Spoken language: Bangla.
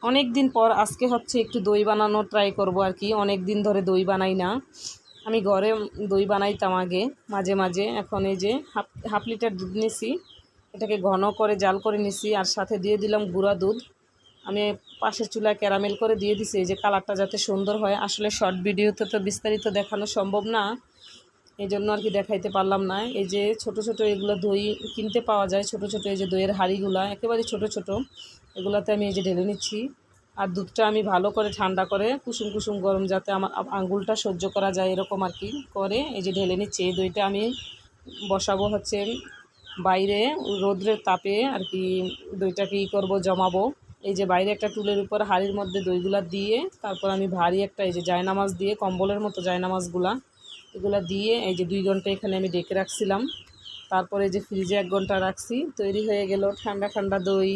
অনেক দিন পর আজকে হচ্ছে একটু দই বানানো ট্রাই করব আর কি। অনেক দিন ধরে দই বানাই না। আমি ঘরে দই বানাইতাম আগে মাঝে মাঝে। এখন এই যে হাফ লিটার দুধ নিছি, এটাকে ঘন করে জাল করে নিছি, আর সাথে দিয়ে দিলাম গুঁড়া দুধ। আমি পাশের চুলায় ক্যারামেল করে দিয়ে দিছি, এই যে কালারটা যাতে সুন্দর হয়। আসলে শর্ট ভিডিওতে তো বিস্তারিত দেখানো সম্ভব না, এই জন্য আর কি দেখাইতে পারলাম না। এই যে ছোট ছোট এগুলো দই কিনতে পাওয়া যায়, ছোট ছোট এই যে দইয়ের হাঁড়িগুলো একেবারে ছোট ছোট, এগুলাতে আমি এই যে ঢেলে নিচ্ছি। আর দুধটা আমি ভালো করে ঠান্ডা করে কুসুম কুসুম গরম, যাতে আমার আঙ্গুলটা সহ্য করা যায় এরকম আর কি করে এই যে ঢেলে নিচ্ছি। এই দইটা আমি বসাবো হচ্ছে বাইরে রোদ্রের তাপে আর কি। দইটাকে ই করবো, জমাবো। এই যে বাইরে একটা টুলের উপর হাঁড়ির মধ্যে দইগুলা দিয়ে, তারপর আমি ভারী একটা এই যে জায়নামাজ দিয়ে, কম্বলের মতো জায়নামাজগুলা এগুলা দিয়ে এই যে 2 ঘন্টা এখানে আমি ডেকে রাখছিলাম। তারপরে যে ফ্রিজে 1 ঘন্টা রাখছি, তৈরি হয়ে গেল ঠান্ডা ঠান্ডা দই।